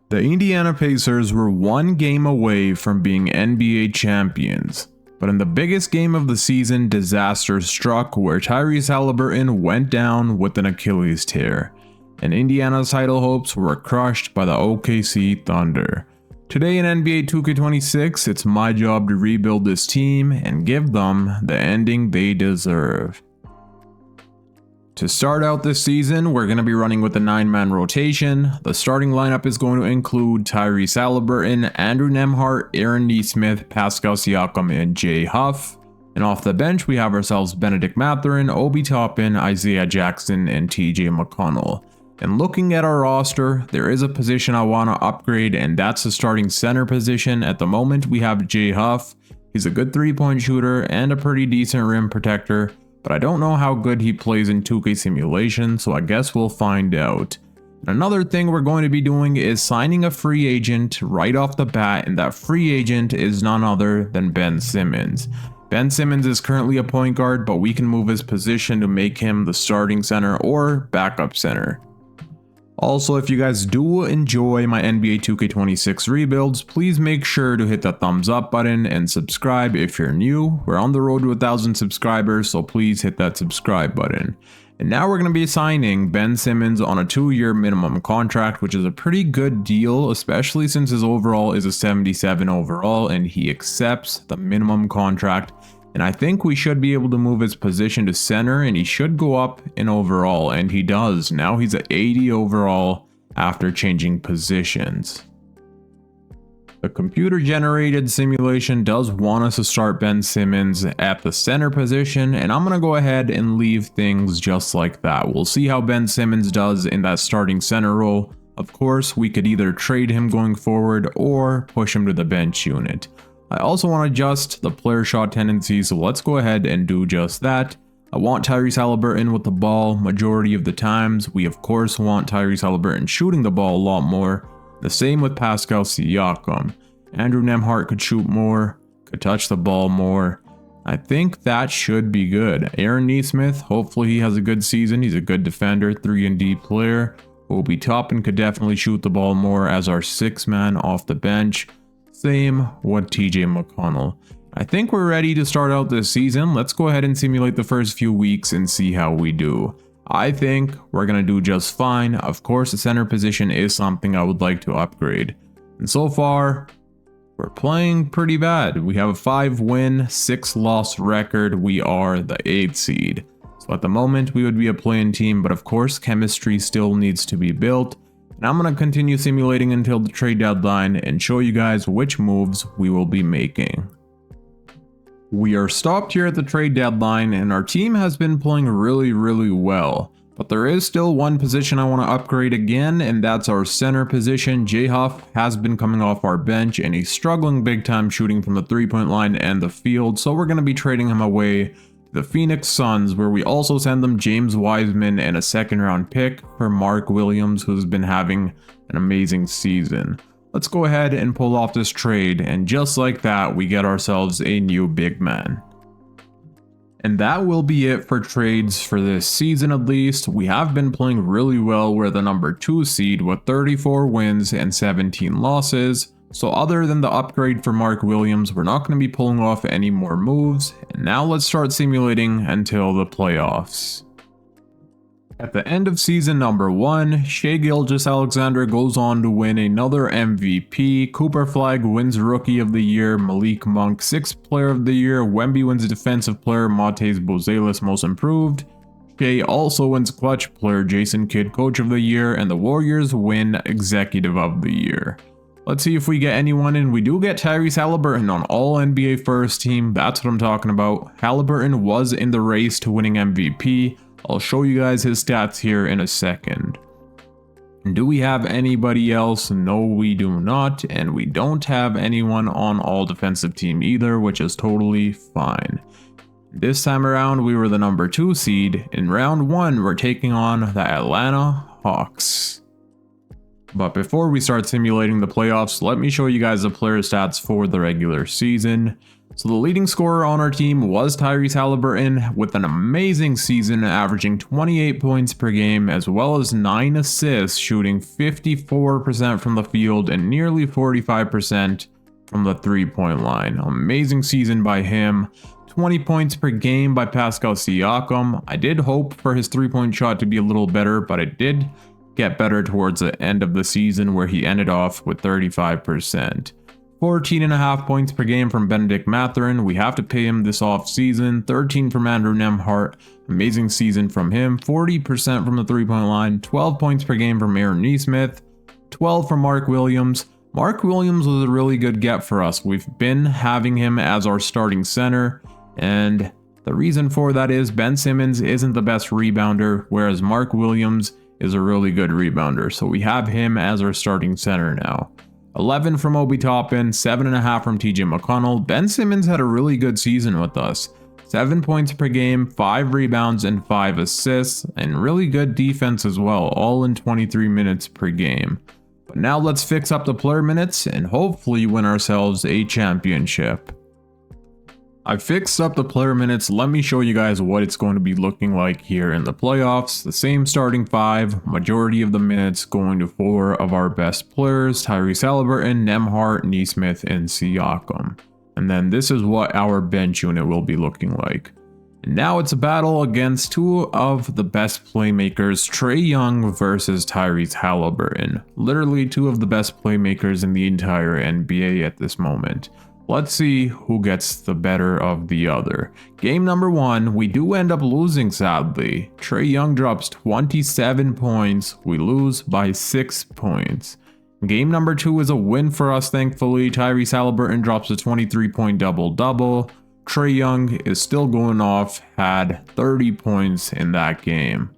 The Indiana Pacers were one game away from being NBA champions, but in the biggest game of the season, disaster struck where Tyrese Haliburton went down with an Achilles tear, and Indiana's title hopes were crushed by the OKC Thunder. Today in NBA 2K26, it's my job to rebuild this team and give them the ending they deserve. To start out this season, we're going to be running with a 9-man rotation. The starting lineup is going to include Tyrese Haliburton, Andrew Nembhard, Aaron Nesmith, Pascal Siakam, and Jay Huff. And off the bench, we have ourselves Benedict Mathurin, Obi Toppin, Isaiah Jackson, and TJ McConnell. And looking at our roster, there is a position I want to upgrade, and that's the starting center position. At the moment, we have Jay Huff. He's a good 3-point shooter and a pretty decent rim protector, but I don't know how good he plays in 2K simulation, so I guess we'll find out. And another thing we're going to be doing is signing a free agent right off the bat, and that free agent is none other than Ben Simmons. Ben Simmons is currently a point guard, but we can move his position to make him the starting center or backup center. Also, if you guys do enjoy my NBA 2K26 rebuilds, please make sure to hit the thumbs up button and subscribe if you're new. We're on the road to 1,000 subscribers, so please hit that subscribe button. And now we're going to be signing Ben Simmons on a 2-year minimum contract, which is a pretty good deal, especially since his overall is a 77 overall and he accepts the minimum contract. And I think we should be able to move his position to center, and he should go up in overall, and he does. Now he's at 80 overall after changing positions. The computer generated simulation does want us to start Ben Simmons at the center position, and I'm going to go ahead and leave things just like that. We'll see how Ben Simmons does in that starting center role. Of course, we could either trade him going forward or push him to the bench unit. I also want to adjust the player shot tendency, so let's go ahead and do just that. I want Tyrese Haliburton with the ball majority of the times. We of course want Tyrese Haliburton shooting the ball a lot more. The same with Pascal Siakam. Andrew Nembhard could shoot more, could touch the ball more. I think that should be good. Aaron Nesmith, hopefully he has a good season. He's a good defender, 3-and-D player. Obi Toppin could definitely shoot the ball more as our 6-man off the bench. Same with TJ McConnell. I think we're ready to start out this season. Let's go ahead and simulate the first few weeks and see how we do. I think we're going to do just fine. Of course, the center position is something I would like to upgrade. And so far, we're playing pretty bad. We have a 5-win, 6-loss record. We are the 8th seed. So at the moment, we would be a play-in team, but of course, chemistry still needs to be built. And I'm going to continue simulating until the trade deadline and show you guys which moves we will be making. We are stopped here at the trade deadline, and our team has been playing really well. But there is still one position I want to upgrade again, and that's our center position. Jay Huff has been coming off our bench, and he's struggling big time shooting from the 3-point line and the field, so we're going to be trading him away the Phoenix Suns, where we also send them James Wiseman and a 2nd-round pick for Mark Williams, who's been having an amazing season. Let's go ahead and pull off this trade, and just like that, we get ourselves a new big man. And that will be it for trades for this season at least. We have been playing really well. We're the number 2 seed with 34 wins and 17 losses. So other than the upgrade for Mark Williams, we're not going to be pulling off any more moves. And now let's start simulating until the playoffs. At the end of season number 1, Shai Gilgeous-Alexander goes on to win another MVP. Cooper Flagg wins Rookie of the Year. Malik Monk 6th Player of the Year. Wemby wins Defensive Player. Matej Bozelis Most Improved. Shai also wins Clutch Player. Jason Kidd Coach of the Year. And the Warriors win Executive of the Year. Let's see if we get anyone in. We do get Tyrese Haliburton on all NBA first team. That's what I'm talking about. Haliburton was in the race to winning MVP. I'll show you guys his stats here in a second. Do we have anybody else? No, we do not. And we don't have anyone on all defensive team either, which is totally fine. This time around, we were the number 2 seed. In round 1, we're taking on the Atlanta Hawks. But before we start simulating the playoffs, let me show you guys the player stats for the regular season. So the leading scorer on our team was Tyrese Haliburton with an amazing season, averaging 28 points per game as well as 9 assists, shooting 54% from the field and nearly 45% from the 3-point line. Amazing season by him. 20 points per game by Pascal Siakam. I did hope for his 3-point shot to be a little better, but it did get better towards the end of the season where he ended off with 35%. 14.5 points per game from Benedict Mathurin. We have to pay him this off season. 13 from Andrew Nembhard. Amazing season from him. 40% from the 3-point line. 12 points per game from Aaron Nesmith. 12 from Mark Williams. Mark Williams was a really good get for us. We've been having him as our starting center, and the reason for that is Ben Simmons isn't the best rebounder, whereas Mark Williams is a really good rebounder. So we have him as our starting center now. 11 from Obi Toppin, 7.5 from TJ McConnell. Ben Simmons had a really good season with us. 7 points per game, 5 rebounds, and 5 assists, and really good defense as well, all in 23 minutes per game. But now let's fix up the player minutes and hopefully win ourselves a championship. I fixed up the player minutes. Let me show you guys what it's going to be looking like here in the playoffs. The same starting 5, majority of the minutes going to 4 of our best players: Tyrese Haliburton, Nembhard, Nesmith, and Siakam. And then this is what our bench unit will be looking like. And now it's a battle against 2 of the best playmakers, Trae Young versus Tyrese Haliburton. Literally 2 of the best playmakers in the entire NBA at this moment. Let's see who gets the better of the other. Game number 1, we do end up losing sadly. Trae Young drops 27 points, we lose by 6 points. Game number 2 is a win for us thankfully. Tyrese Haliburton drops a 23-point double-double. Trae Young is still going off, had 30 points in that game.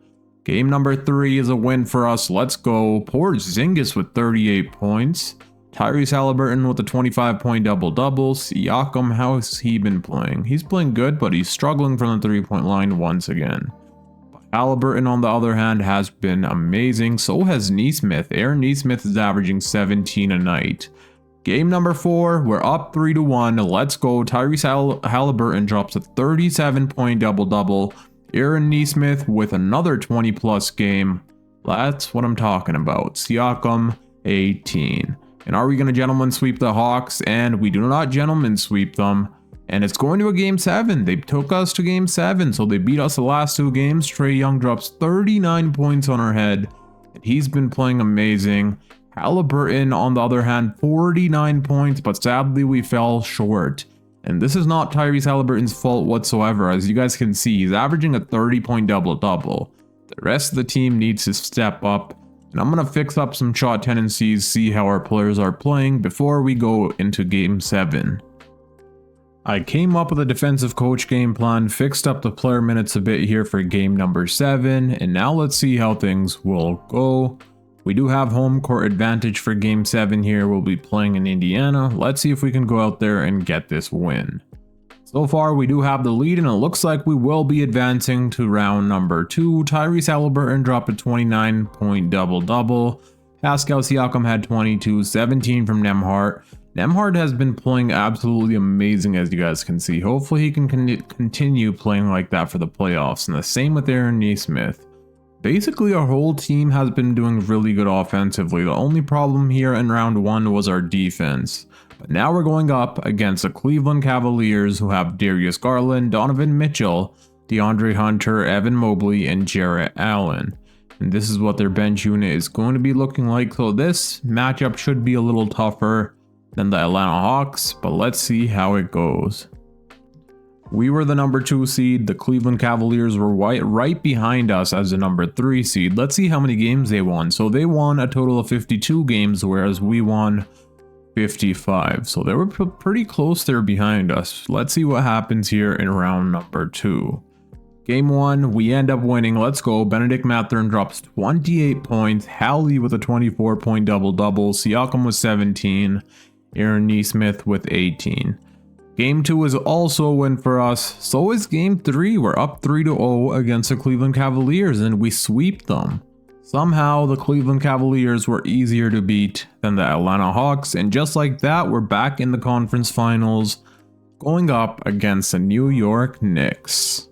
Game number 3 is a win for us, let's go. Porzingis with 38 points. Tyrese Haliburton with a 25-point double-double. Siakam, how has he been playing? He's playing good, but he's struggling from the 3-point line once again. Haliburton, on the other hand, has been amazing. So has Nesmith. Aaron Nesmith is averaging 17 a night. Game number 4, we're up 3-1. Let's go. Tyrese Haliburton drops a 37-point double-double. Aaron Nesmith with another 20-plus game. That's what I'm talking about. Siakam, 18. And are we going to gentlemen sweep the Hawks? And we do not gentlemen sweep them. And it's going to a game 7. They took us to game 7, so they beat us the last 2 games. Trae Young drops 39 points on our head. And he's been playing amazing. Haliburton, on the other hand, 49 points, but sadly we fell short. And this is not Tyrese Haliburton's fault whatsoever. As you guys can see, he's averaging a 30-point double-double. The rest of the team needs to step up. And I'm going to fix up some shot tendencies, see how our players are playing before we go into game 7. I came up with a defensive coach game plan, fixed up the player minutes a bit here for game number 7, and now let's see how things will go. We do have home court advantage for game 7 here. We'll be playing in Indiana. Let's see if we can go out there and get this win. So far, we do have the lead, and it looks like we will be advancing to round number 2. Tyrese Haliburton dropped a 29-point double-double. Pascal Siakam had 22, 17 from Nembhard. Nembhard has been playing absolutely amazing, as you guys can see. Hopefully, he can continue playing like that for the playoffs. And the same with Aaron Nesmith. Basically, our whole team has been doing really good offensively. The only problem here in round 1 was our defense. But now we're going up against the Cleveland Cavaliers, who have Darius Garland, Donovan Mitchell, DeAndre Hunter, Evan Mobley, and Jarrett Allen. And this is what their bench unit is going to be looking like. So this matchup should be a little tougher than the Atlanta Hawks, but let's see how it goes. We were the number 2 seed. The Cleveland Cavaliers were right behind us as the number 3 seed. Let's see how many games they won. So they won a total of 52 games, whereas we won 55. So they were pretty close there behind us. Let's see what happens here in round number 2. Game 1, we end up winning. Let's go. Benedict Mathurin drops 28 points. Hallie with a 24-point double-double. Siakam with 17. Aaron Nesmith with 18. Game 2 is also a win for us. So is game 3. We're up 3-0 against the Cleveland Cavaliers, and we sweep them. Somehow, the Cleveland Cavaliers were easier to beat than the Atlanta Hawks, and just like that, we're back in the conference finals, going up against the New York Knicks.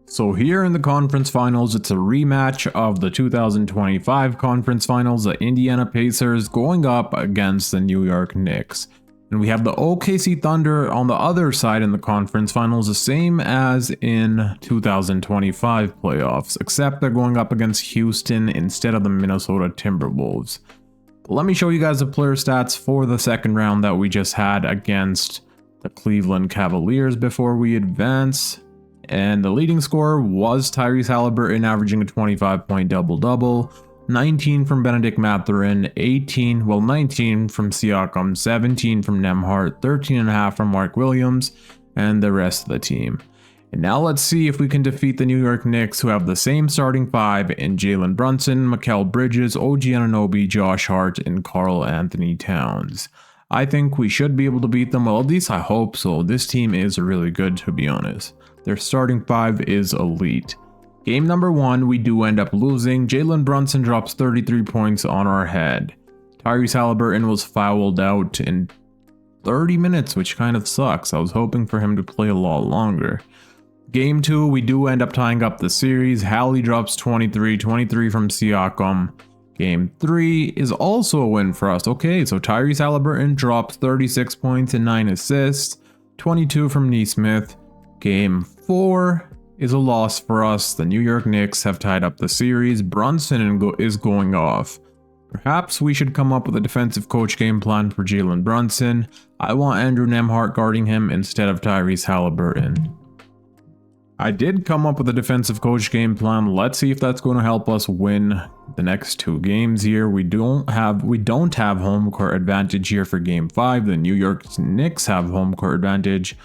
So here in the conference finals, it's a rematch of the 2025 conference finals, the Indiana Pacers going up against the New York Knicks. And we have the OKC Thunder on the other side in the conference finals, the same as in 2025 playoffs, except they're going up against Houston instead of the Minnesota Timberwolves. But let me show you guys the player stats for the second round that we just had against the Cleveland Cavaliers before we advance. And the leading scorer was Tyrese Haliburton, averaging a 25-point double-double, 19 from Benedict Mathurin, 19 from Siakam, 17 from Nembhard, 13.5 from Mark Williams, and the rest of the team. And now let's see if we can defeat the New York Knicks, who have the same starting five in Jalen Brunson, Mikal Bridges, OG Anunoby, Josh Hart, and Karl Anthony Towns. I think we should be able to beat them, well at least I hope so. This team is really good, to be honest. Their starting five is elite. Game number 1, we do end up losing. Jalen Brunson drops 33 points on our head. Tyrese Haliburton was fouled out in 30 minutes, which kind of sucks. I was hoping for him to play a lot longer. Game 2, we do end up tying up the series. Hallie drops 23 from Siakam. Game 3 is also a win for us. Okay, so Tyrese Haliburton drops 36 points and 9 assists, 22 from Nesmith. Game 4 is a loss for us. The New York Knicks have tied up the series. Brunson is going off. Perhaps we should come up with a defensive coach game plan for Jalen Brunson. I want Andrew Nembhard guarding him instead of Tyrese Haliburton. I did come up with a defensive coach game plan. Let's see if that's going to help us win the next 2 games here. We don't have home court advantage here for game 5. The New York Knicks have home court advantage.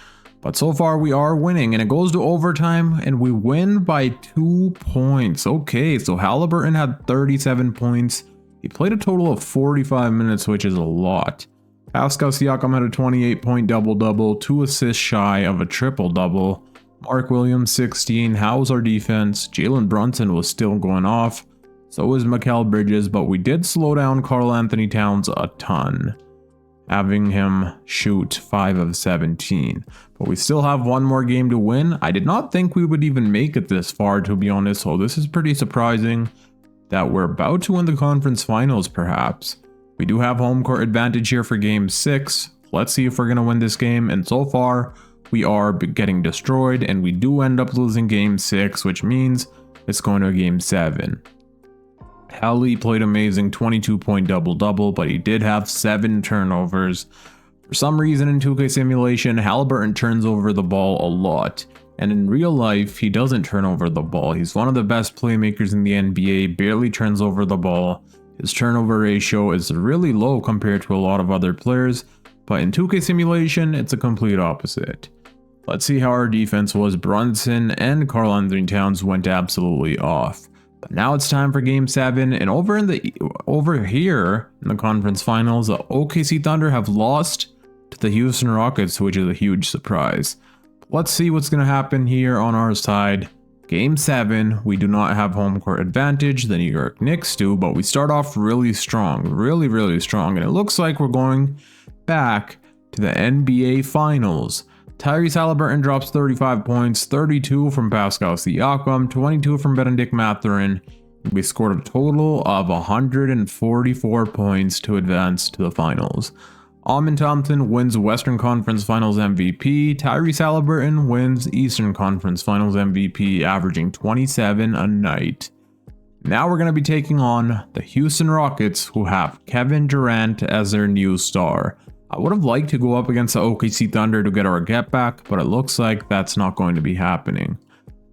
But so far we are winning, and it goes to overtime and we win by 2 points. Okay, so Haliburton had 37 points. He played a total of 45 minutes, which is a lot. Pascal Siakam had a 28-point double-double, 2 assists shy of a triple-double. Mark Williams 16. How's our defense? Jalen Brunson was still going off. So was Mikal Bridges, but we did slow down Karl Anthony Towns a ton, having him shoot 5 of 17. But we still have one more game to win. I did not think we would even make it this far, to be honest, so this is pretty surprising that we're about to win the conference finals, perhaps. We do have home court advantage here for game 6. Let's see if we're going to win this game, and so far, we are getting destroyed, and we do end up losing game 6, which means it's going to game 7. Hallie played amazing, 22-point double-double, but he did have 7 turnovers. For some reason in 2K simulation, Haliburton turns over the ball a lot, and in real life, he doesn't turn over the ball. He's one of the best playmakers in the NBA, barely turns over the ball. His turnover ratio is really low compared to a lot of other players, but in 2K simulation, it's a complete opposite. Let's see how our defense was. Brunson and Karl Anthony Towns went absolutely off. But now it's time for game 7, and over here in the conference finals, the OKC Thunder have lost to the Houston Rockets, which is a huge surprise. Let's see what's going to happen here on our side. Game 7, we do not have home court advantage, the New York Knicks do, but we start off really strong, really strong, and it looks like we're going back to the NBA Finals. Tyrese Haliburton drops 35 points, 32 from Pascal Siakam, 22 from Benedict Mathurin. We scored a total of 144 points to advance to the finals. Amen Thompson wins Western Conference Finals MVP. Tyrese Haliburton wins Eastern Conference Finals MVP, averaging 27 a night. Now we're going to be taking on the Houston Rockets, who have Kevin Durant as their new star. I would have liked to go up against the OKC Thunder to get our get back, but it looks like that's not going to be happening.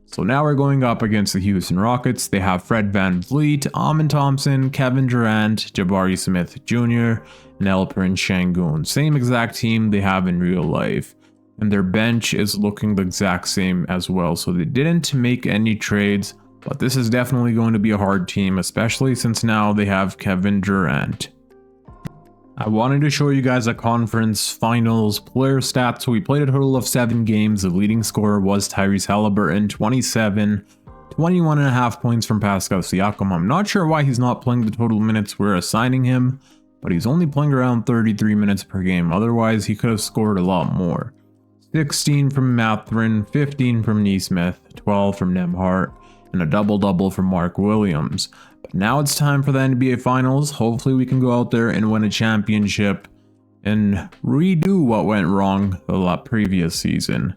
So now we're going up against the Houston Rockets. They have Fred VanVleet, Amen Thompson, Kevin Durant, Jabari Smith Jr., and Alperen Sengun. Same exact team they have in real life. And their bench is looking the exact same as well. So they didn't make any trades, but this is definitely going to be a hard team, especially since now they have Kevin Durant. I wanted to show you guys a conference finals player stats. So we played a total of 7 games. The leading scorer was Tyrese Haliburton, 27. 21.5 points from Pascal Siakam. I'm not sure why he's not playing the total minutes we're assigning him, but he's only playing around 33 minutes per game. Otherwise, he could have scored a lot more. 16 from Mathurin, 15 from Nesmith, 12 from Nembhard, and a double-double from Mark Williams. But now it's time for the NBA Finals. Hopefully we can go out there and win a championship and redo what went wrong the previous season.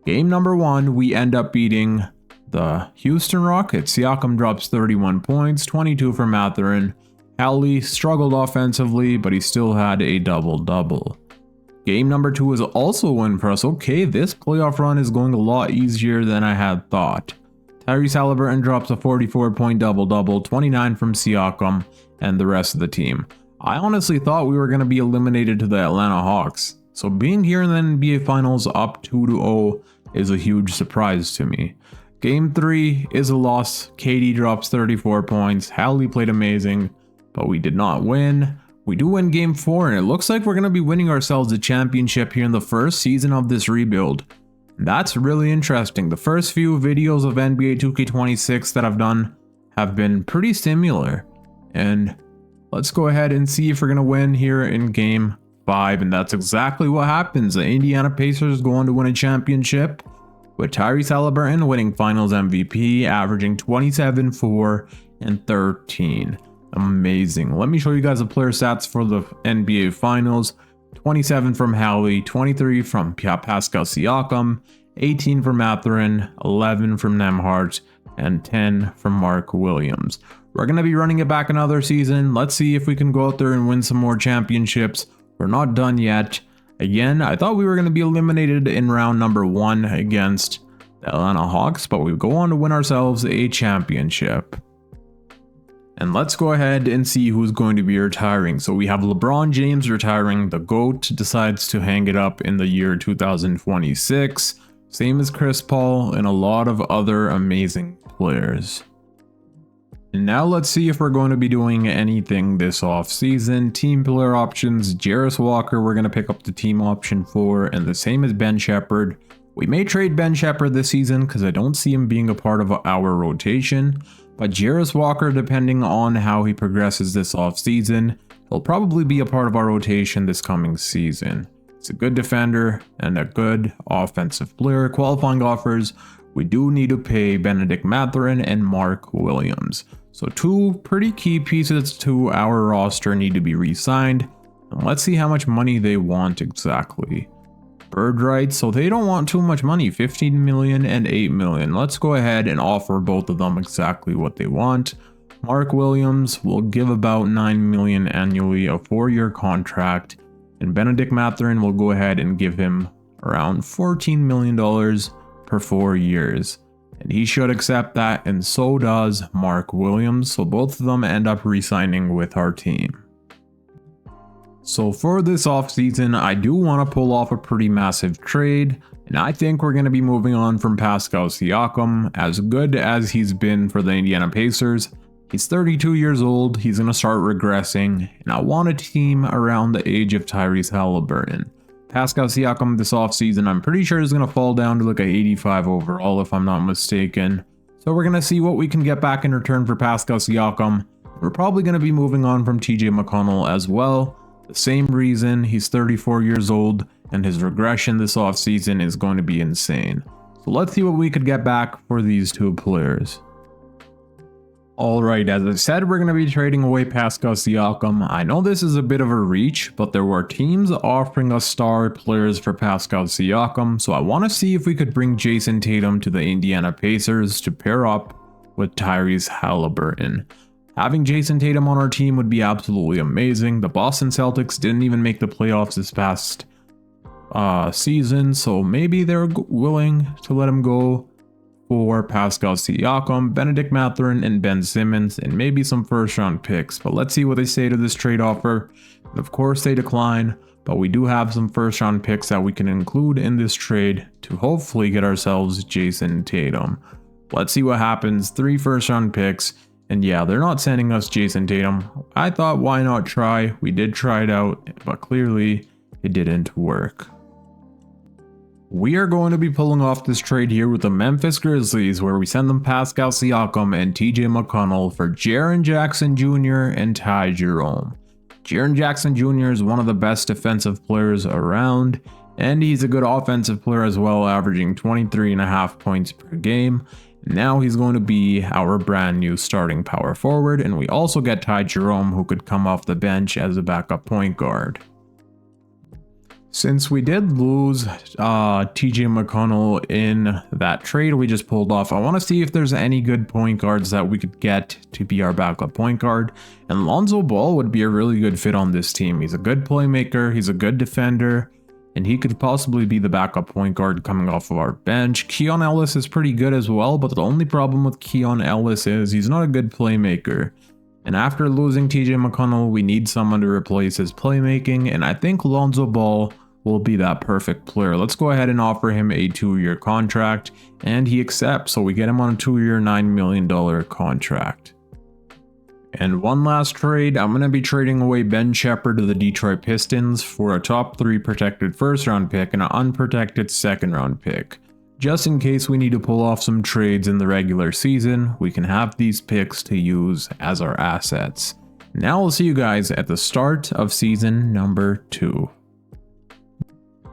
Game number 1, we end up beating the Houston Rockets. Siakam drops 31 points, 22 for Mathurin. Hallie struggled offensively, but he still had a double-double. Game number 2 is also a win for us. Okay, this playoff run is going a lot easier than I had thought. Tyrese Haliburton drops a 44-point double-double, 29 from Siakam and the rest of the team. I honestly thought we were going to be eliminated to the Atlanta Hawks. So being here in the NBA Finals up 2-0 is a huge surprise to me. Game 3 is a loss. KD drops 34 points. Hallie played amazing, but we did not win. We do win Game 4, and it looks like we're going to be winning ourselves a championship here in the first season of this rebuild. That's really interesting. The first few videos of NBA 2K26 that I've done have been pretty similar. And let's go ahead and see if we're going to win here in Game 5. And that's exactly what happens. The Indiana Pacers go on to win a championship, with Tyrese Haliburton winning Finals MVP, averaging 27, 4, and 13. Amazing. Let me show you guys the player stats for the NBA Finals. 27 from Hallie, 23 from Pascal Siakam, 18 from Mathurin, 11 from Nembhard, and 10 from Mark Williams. We're going to be running it back another season. Let's see if we can go out there and win some more championships. We're not done yet. Again, I thought we were going to be eliminated in round number 1 against the Atlanta Hawks, but we go on to win ourselves a championship. And let's go ahead and see who's going to be retiring. So we have LeBron James retiring. The GOAT decides to hang it up in the year 2026. Same as Chris Paul and a lot of other amazing players. And now let's see if we're going to be doing anything this offseason. Team player options, Jarris Walker we're going to pick up the team option for, and the same as Ben Shepherd. We may trade Ben Shepherd this season because I don't see him being a part of our rotation. But Jarris Walker, depending on how he progresses this offseason, he'll probably be a part of our rotation this coming season. He's a good defender and a good offensive player. Qualifying offers, we do need to pay Bennedict Mathurin and Mark Williams. So 2 pretty key pieces to our roster need to be re-signed. And let's see how much money they want exactly. Bird rights, so they don't want too much money, 15 million and 8 million. Let's go ahead and offer both of them exactly what they want. Mark Williams will give about 9 million annually, a 4-year contract, and Bennedict Mathurin will go ahead and give him around $14 million per 4 years. And he should accept that, and so does Mark Williams, so both of them end up re-signing with our team. So for this offseason, I do want to pull off a pretty massive trade, and I think we're going to be moving on from Pascal Siakam. As good as he's been for the Indiana Pacers, he's 32 years old, he's going to start regressing, and I want a team around the age of Tyrese Haliburton. Pascal Siakam this offseason, I'm pretty sure is going to fall down to like an 85 overall if I'm not mistaken. So we're going to see what we can get back in return for Pascal Siakam. We're probably going to be moving on from TJ McConnell as well. The same reason, he's 34 years old and his regression this offseason is going to be insane. So let's see what we could get back for these 2 players. Alright, as I said, we're going to be trading away Pascal Siakam. I know this is a bit of a reach, but there were teams offering us star players for Pascal Siakam, so I want to see if we could bring Jason Tatum to the Indiana Pacers to pair up with Tyrese Haliburton. Having Jason Tatum on our team would be absolutely amazing. The Boston Celtics didn't even make the playoffs this past season, so maybe they're willing to let him go for Pascal Siakam, Bennedict Mathurin, and Ben Simmons, and maybe some first-round picks. But let's see what they say to this trade offer. And of course, they decline, but we do have some first-round picks that we can include in this trade to hopefully get ourselves Jason Tatum. Let's see what happens. 3 first-round picks. And yeah, they're not sending us Jason Tatum. I thought, why not try? We did try it out, but clearly it didn't work. We are going to be pulling off this trade here with the Memphis Grizzlies, where we send them Pascal Siakam and TJ McConnell for Jaren Jackson Jr. and Ty Jerome. Jaren Jackson Jr. is one of the best defensive players around, and he's a good offensive player as well, averaging 23.5 points per game. Now he's going to be our brand new starting power forward, and we also get Ty Jerome, who could come off the bench as a backup point guard. Since we did lose TJ McConnell in that trade we just pulled off, I want to see if there's any good point guards that we could get to be our backup point guard. And Lonzo Ball would be a really good fit on this team. He's a good playmaker, he's a good defender, and he could possibly be the backup point guard coming off of our bench. Keon Ellis is pretty good as well, but the only problem with Keon Ellis is he's not a good playmaker. And after losing TJ McConnell, we need someone to replace his playmaking, and I think Lonzo Ball will be that perfect player. Let's go ahead and offer him a 2-year contract, and he accepts, so we get him on a 2-year $9 million contract. And one last trade, I'm going to be trading away Ben Shepherd to the Detroit Pistons for a top 3 protected first round pick and an unprotected second round pick. Just in case we need to pull off some trades in the regular season, we can have these picks to use as our assets. Now we'll see you guys at the start of season number 2.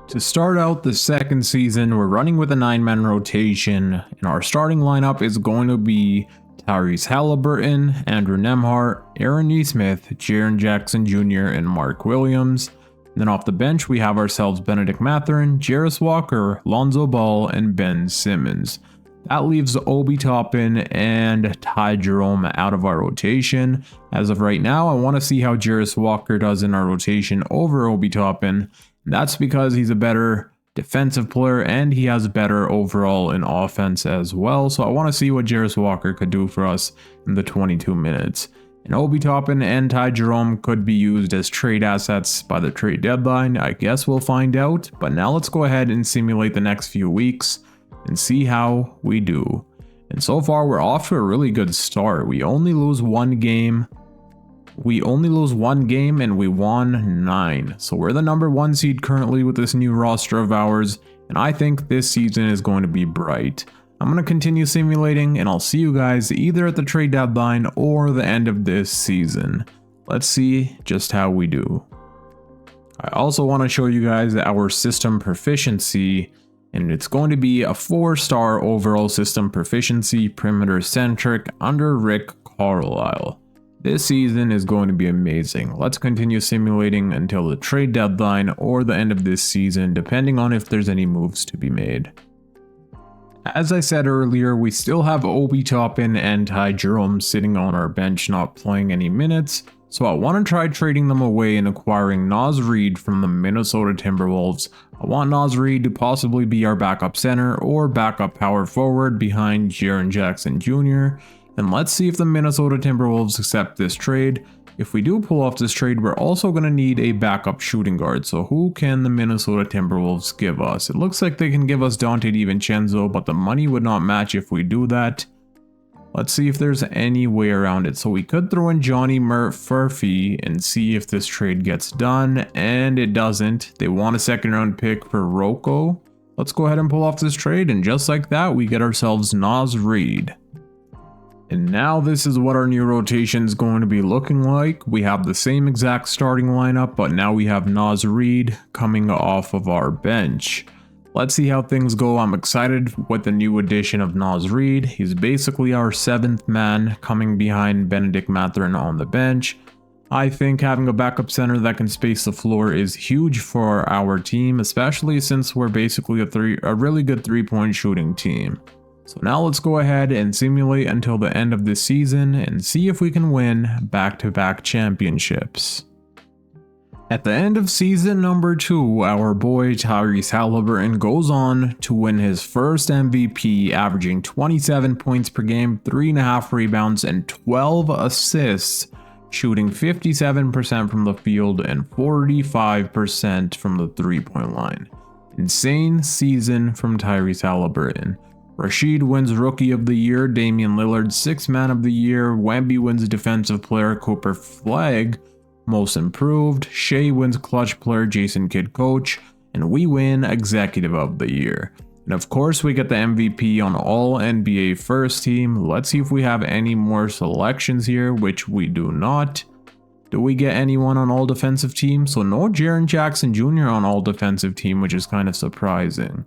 To start out the second season, we're running with a 9-man rotation, and our starting lineup is going to be Tyrese Haliburton, Andrew Nembhard, Aaron Nesmith, Jaren Jackson Jr., and Mark Williams. And then off the bench, we have ourselves Bennedict Mathurin, Jarace Walker, Lonzo Ball, and Ben Simmons. That leaves Obi Toppin and Ty Jerome out of our rotation. As of right now, I want to see how Jarace Walker does in our rotation over Obi Toppin. That's because he's a better defensive player and he has better overall in offense as well. So I want to see what Jarace Walker could do for us in the 22 minutes. And Obi Toppin and Ty Jerome could be used as trade assets by the trade deadline. I guess we'll find out. But now let's go ahead and simulate the next few weeks and see how we do. And so far we're off to a really good start. We only lose one game and we won 9. So we're the number 1 seed currently with this new roster of ours, and I think this season is going to be bright. I'm going to continue simulating, and I'll see you guys either at the trade deadline or the end of this season. Let's see just how we do. I also want to show you guys our system proficiency, and it's going to be a 4-star overall system proficiency, perimeter centric, under Rick Carlisle. This season is going to be amazing. Let's continue simulating until the trade deadline or the end of this season, depending on if there's any moves to be made. As I said earlier, we still have Obi Toppin and Ty Jerome sitting on our bench not playing any minutes, so I want to try trading them away and acquiring Naz Reid from the Minnesota Timberwolves. I want Naz Reid to possibly be our backup center or backup power forward behind Jaren Jackson Jr., and let's see if the Minnesota Timberwolves accept this trade. If we do pull off this trade, we're also going to need a backup shooting guard. So who can the Minnesota Timberwolves give us? It looks like they can give us Dante DiVincenzo, but the money would not match if we do that. Let's see if there's any way around it. So we could throw in Johnny Murphy and see if this trade gets done, and it doesn't. They want a 2nd round pick for Rocco. Let's go ahead and pull off this trade, and just like that, we get ourselves Naz Reid. And now this is what our new rotation is going to be looking like. We have the same exact starting lineup, but now we have Naz Reid coming off of our bench. Let's see how things go. I'm excited with the new addition of Naz Reid. He's basically our 7th man coming behind Bennedict Mathurin on the bench. I think having a backup center that can space the floor is huge for our team, especially since we're basically a really good 3-point shooting team. So now let's go ahead and simulate until the end of this season and see if we can win back-to-back championships. At the end of season number 2, our boy Tyrese Haliburton goes on to win his first MVP, averaging 27 points per game, 3.5 rebounds, and 12 assists, shooting 57% from the field and 45% from the 3-point line. Insane season from Tyrese Haliburton. Rashid wins Rookie of the Year, Damian Lillard 6th Man of the Year, Wemby wins Defensive Player, Cooper Flag Most Improved, Shea wins Clutch Player, Jason Kidd Coach, and we win Executive of the Year. And of course, we get the MVP on all NBA first team. Let's see if we have any more selections here, which we do not. Do we get anyone on all defensive team? So no Jaren Jackson Jr. on all defensive team, which is kind of surprising.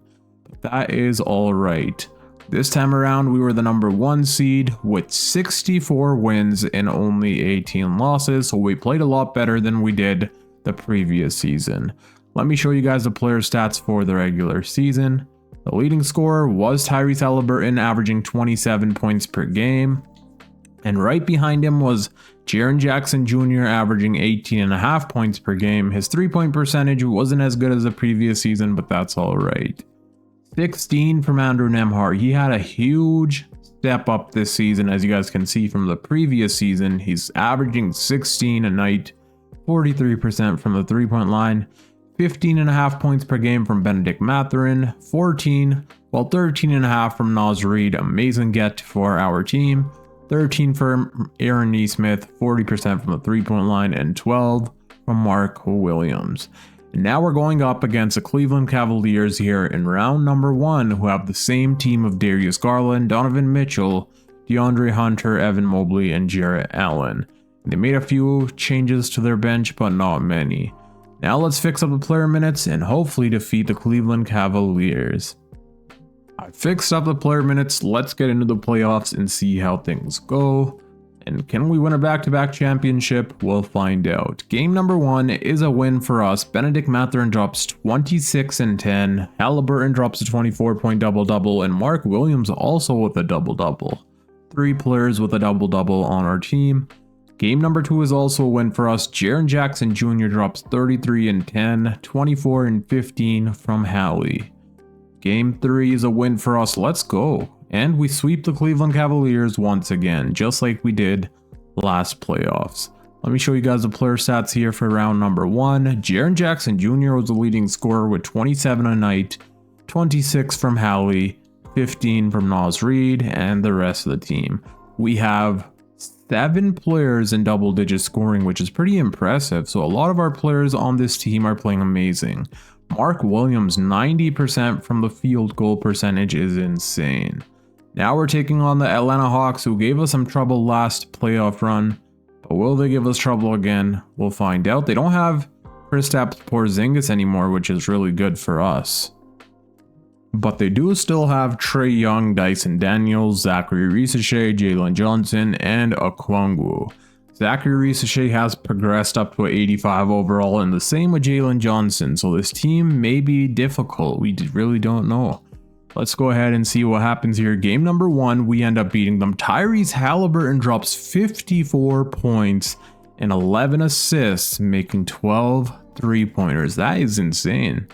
But that is all right. This time around, we were the number 1 seed with 64 wins and only 18 losses. So we played a lot better than we did the previous season. Let me show you guys the player stats for the regular season. The leading scorer was Tyrese Haliburton, averaging 27 points per game. And right behind him was Jaren Jackson Jr. averaging 18.5 points per game. His 3-point percentage wasn't as good as the previous season, but that's all right. 16 from Andrew Nembhard. He had a huge step up this season, as you guys can see from the previous season. He's averaging 16 a night, 43% from the 3-point line. 15.5 points per game from Benedict Mathurin, 14, while 13.5 from Naz Reid. Amazing get for our team. 13 for Aaron Nesmith, 40% from the 3-point line, and 12 from Mark Williams. And now we're going up against the Cleveland Cavaliers here in round number 1, who have the same team of Darius Garland, Donovan Mitchell, DeAndre Hunter, Evan Mobley, and Jarrett Allen. They made a few changes to their bench, but not many. Now let's fix up the player minutes and hopefully defeat the Cleveland Cavaliers. I fixed up the player minutes. Let's get into the playoffs and see how things go. And can we win a back-to-back championship? We'll find out. Game number 1 is a win for us. Benedict Mathurin drops 26 and 10. Haliburton drops a 24-point double-double, and Mark Williams also with a double-double. 3 players with a double-double on our team. Game number 2 is also a win for us. Jaren Jackson Jr. drops 33 and 10, 24 and 15 from Hallie. Game 3 is a win for us. Let's go. And we sweep the Cleveland Cavaliers once again, just like we did last playoffs. Let me show you guys the player stats here for round number 1. Jaren Jackson Jr. was the leading scorer with 27 a night, 26 from Hallie, 15 from Naz Reid, and the rest of the team. We have 7 players in double-digit scoring, which is pretty impressive. So a lot of our players on this team are playing amazing. Mark Williams, 90% from the field goal percentage is insane. Now we're taking on the Atlanta Hawks, who gave us some trouble last playoff run. But will they give us trouble again? We'll find out. They don't have Kristaps Porzingis anymore, which is really good for us. But they do still have Trae Young, Dyson Daniels, Zachary Risache, Jalen Johnson, and Okongwu. Zachary Risache has progressed up to an 85 overall, and the same with Jalen Johnson, so this team may be difficult. We really don't know. Let's go ahead and see what happens here. Game number 1, we end up beating them. Tyrese Haliburton drops 54 points and 11 assists, making 12 3-pointers. That is insane.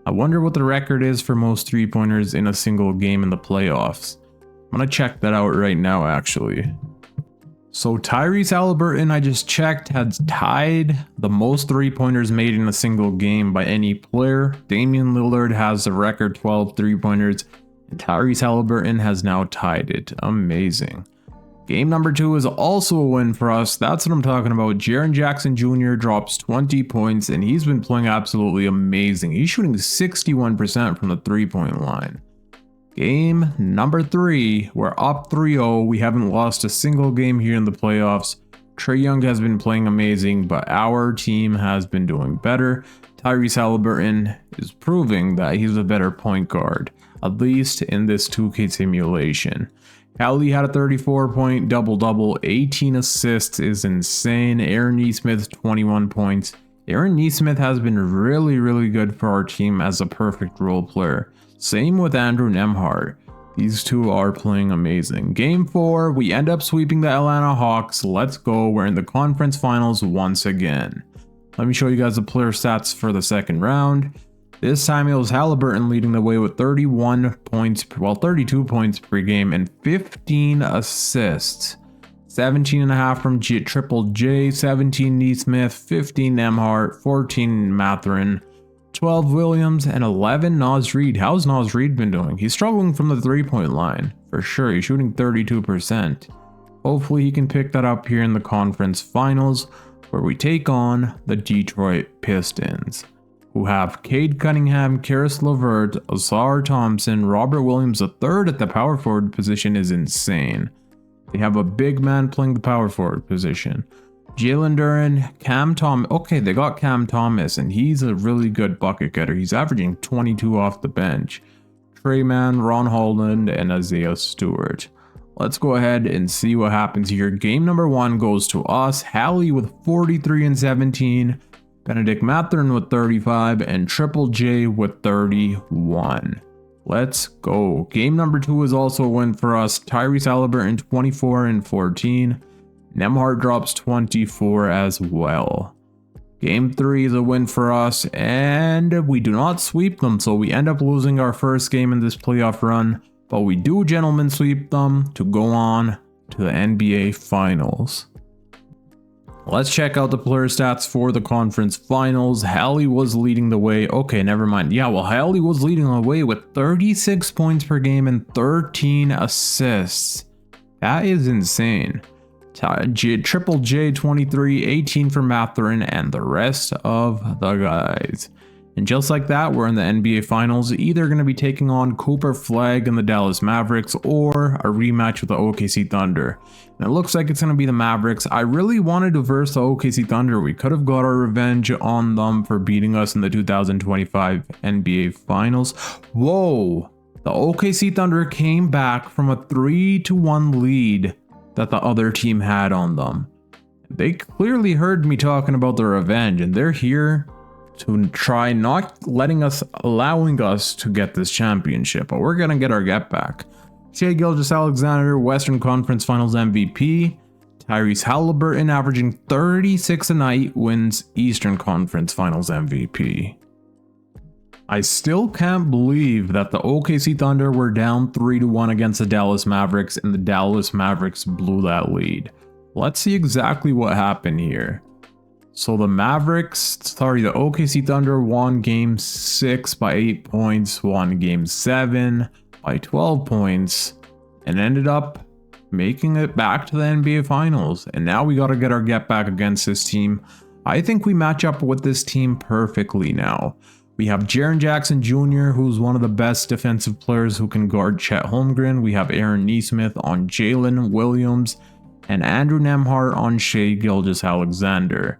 I wonder what the record is for most 3-pointers in a single game in the playoffs. I'm gonna check that out right now, actually. So Tyrese Haliburton, I just checked, had tied the most 3-pointers made in a single game by any player. Damian Lillard has the record 12 3-pointers, and Tyrese Haliburton has now tied it. Amazing. Game number 2 is also a win for us. That's what I'm talking about. Jaren Jackson Jr. drops 20 points, and he's been playing absolutely amazing. He's shooting 61% from the 3-point line. Game number 3, we're up 3-0. We haven't lost a single game here in the playoffs. Trae Young has been playing amazing, but our team has been doing better. Tyrese Haliburton is proving that he's a better point guard, at least in this 2K simulation. Hallie had a 34-point double-double, 18 assists is insane. Aaron Nesmith, 21 points. Aaron Nesmith has been really good for our team as a perfect role player. Same with Andrew Nembhard. These two are playing amazing. Game 4, we end up sweeping the Atlanta Hawks. Let's go. We're in the conference finals once again. Let me show you guys the player stats for the second round. This time it was Haliburton leading the way with 32 points per game and 15 assists. 17.5 from Triple J, 17 Nesmith, 15 Nembhard, 14 Mathurin, 12 Williams, and 11 Naz Reid. How's Naz Reid been doing? He's struggling from the 3-point line, for sure. He's shooting 32%. Hopefully he can pick that up here in the conference finals, where we take on the Detroit Pistons. who have Cade Cunningham, Karis LeVert, Ausar Thompson, Robert Williams III at the power forward position is insane. They have a big man playing the power forward position. Jalen Duren, Cam Thomas. Okay, they got Cam Thomas, and he's a really good bucket getter. He's averaging 22 off the bench. Trey Mann, Ron Holland, and Isaiah Stewart. Let's go ahead and see what happens here. Game number 1 goes to us. Hallie with 43 and 17. Benedict Mathurin with 35. And Triple J with 31. Let's go. Game number 2 is also a win for us. Tyrese Haliburton 24 and 14. Nembhard drops 24 as well. Game 3 is a win for us, and we do not sweep them, so we end up losing our first game in this playoff run, but we do gentlemen sweep them to go on to the NBA Finals. Let's check out the player stats for the conference finals. Hallie was leading the way. Okay, never mind. Yeah, well, Hallie was leading the way with 36 points per game and 13 assists. That is insane. Triple J 23, 18 for Mathurin, and the rest of the guys. And just like that, we're in the NBA Finals, either going to be taking on Cooper Flag and the Dallas Mavericks or a rematch with the OKC Thunder. And it looks like it's going to be the Mavericks. I really wanted to verse the OKC Thunder. We could have got our revenge on them for beating us in the 2025 NBA Finals. Whoa! The OKC Thunder came back from a 3-1 lead that the other team had on them. They clearly heard me talking about the revenge, and they're here to try not allowing us to get this championship, but we're gonna get our get back. Shai Gilgeous-Alexander, Western Conference Finals MVP. Tyrese Haliburton averaging 36 a night wins Eastern Conference Finals MVP. I still can't believe that the OKC Thunder were down 3-1 against the Dallas Mavericks, and the Dallas Mavericks blew that lead. Let's see exactly what happened here. So the OKC Thunder won game 6 by 8 points, won game 7 by 12 points, and ended up making it back to the NBA Finals. And now we gotta get our get back against this team. I think we match up with this team perfectly now. We have Jaren Jackson Jr., who's one of the best defensive players who can guard Chet Holmgren. We have Aaron Nesmith on Jalen Williams and Andrew Nembhard on Shai Gilgeous-Alexander.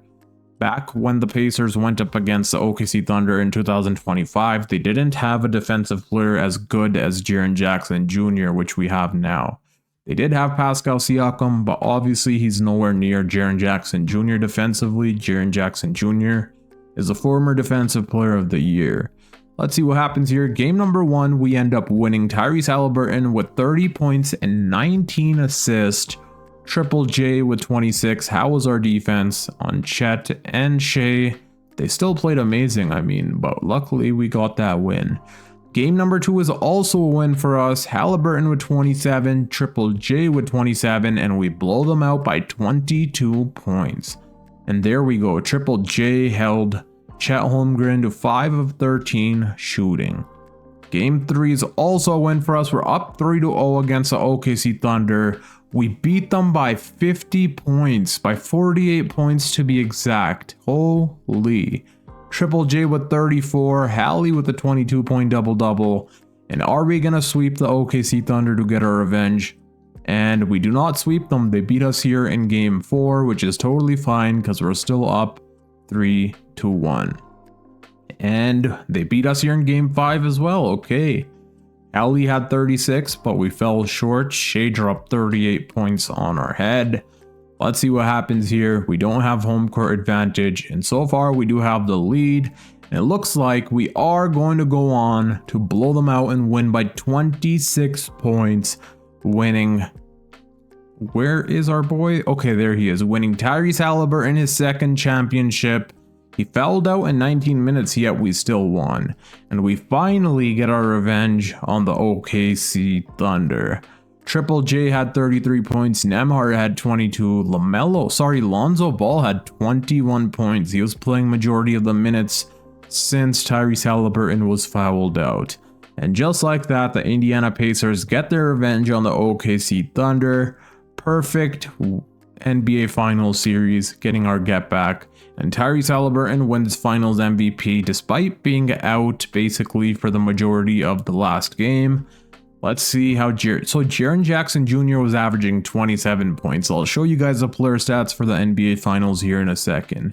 Back when the Pacers went up against the OKC Thunder in 2025, they didn't have a defensive player as good as Jaren Jackson Jr., which we have now. They did have Pascal Siakam, but obviously he's nowhere near Jaren Jackson Jr. defensively. Jaren Jackson Jr. is a former Defensive Player of the Year. Let's see what happens here. Game number 1, we end up winning. Tyrese Haliburton with 30 points and 19 assists. Triple J with 26. How was our defense on Chet and Shai? They still played amazing, but luckily we got that win. Game number 2 is also a win for us. Haliburton with 27, Triple J with 27, and we blow them out by 22 points. And there we go. Triple J held Chet Holmgren to 5 of 13 shooting. Game 3 is also a win for us. We're up 3-0 against the OKC Thunder. We beat them by 50 points, by 48 points to be exact. Holy. Triple J with 34, Hallie with a 22-point double-double. And are we going to sweep the OKC Thunder to get our revenge? And we do not sweep them. They beat us here in game 4, which is totally fine because we're still up 3-1. And they beat us here in game 5 as well. Okay. Hallie had 36, but we fell short. Shai dropped 38 points on our head. Let's see what happens here. We don't have home court advantage, and so far we do have the lead. And it looks like we are going to go on to blow them out and win by 26 points, winning. Where is our boy? Okay, there he is, winning Tyrese Haliburton his second championship. He fouled out in 19 minutes, yet we still won. And we finally get our revenge on the OKC Thunder. Triple J had 33 points, Nembhard had 22, Lonzo Ball had 21 points. He was playing majority of the minutes since Tyrese Haliburton was fouled out. And just like that, the Indiana Pacers get their revenge on the OKC Thunder. Perfect NBA Finals series, getting our get back. And Tyrese Haliburton wins Finals MVP despite being out basically for the majority of the last game. Let's see how Jaren Jackson Jr. was averaging 27 points. I'll show you guys the player stats for the NBA Finals here in a second.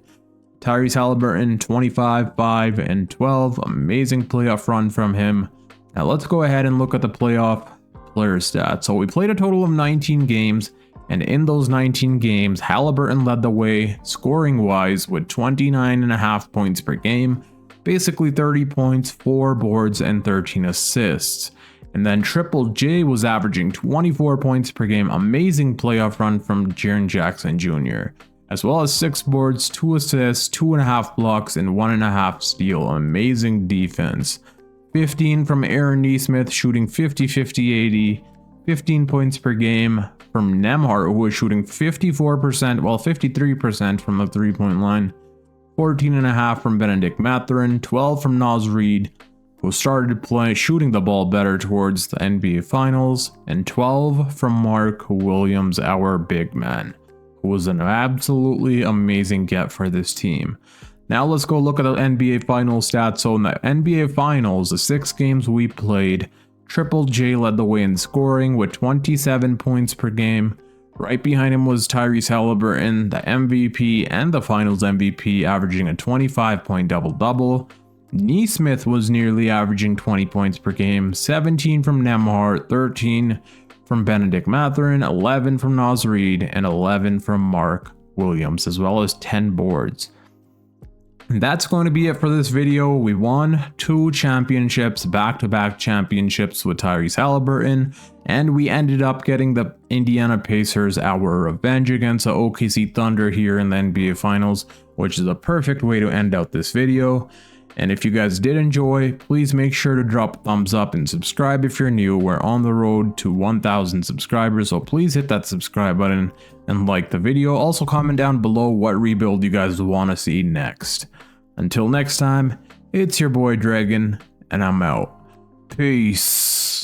Tyrese Haliburton 25, 5, and 12. Amazing playoff run from him. Now let's go ahead and look at the playoff player stats. So we played a total of 19 games, and in those 19 games, Haliburton led the way scoring-wise with 29.5 points per game, basically 30 points, 4 boards, and 13 assists. And then Triple J was averaging 24 points per game, amazing playoff run from Jaren Jackson Jr., as well as 6 boards, 2 assists, 2.5 blocks, and 1.5 steal. Amazing defense. 15 from Aaron Nesmith, shooting 50-50-80, 15 points per game from Nembhard, who was shooting 54%, well 53% from the 3-point line, 14.5 from Benedict Mathurin, 12 from Naz Reid, who started shooting the ball better towards the NBA Finals, and 12 from Mark Williams, our big man, who was an absolutely amazing get for this team. Now let's go look at the NBA Finals stats. So in the NBA Finals, the 6 games we played, Triple J led the way in scoring with 27 points per game. Right behind him was Tyrese Haliburton, the MVP and the Finals MVP, averaging a 25-point double-double. Nesmith was nearly averaging 20 points per game, 17 from Nembhard, 13 from Benedict Mathurin, 11 from Naz Reid, and 11 from Mark Williams, as well as 10 boards. And that's going to be it for this video. We won 2 championships, back-to-back championships with Tyrese Haliburton, and we ended up getting the Indiana Pacers our revenge against the OKC Thunder here in the NBA Finals, which is a perfect way to end out this video. And if you guys did enjoy, please make sure to drop a thumbs up and subscribe if you're new. We're on the road to 1,000 subscribers, so please hit that subscribe button and like the video. Also comment down below what rebuild you guys want to see next. Until next time, it's your boy Dragon, and I'm out. Peace.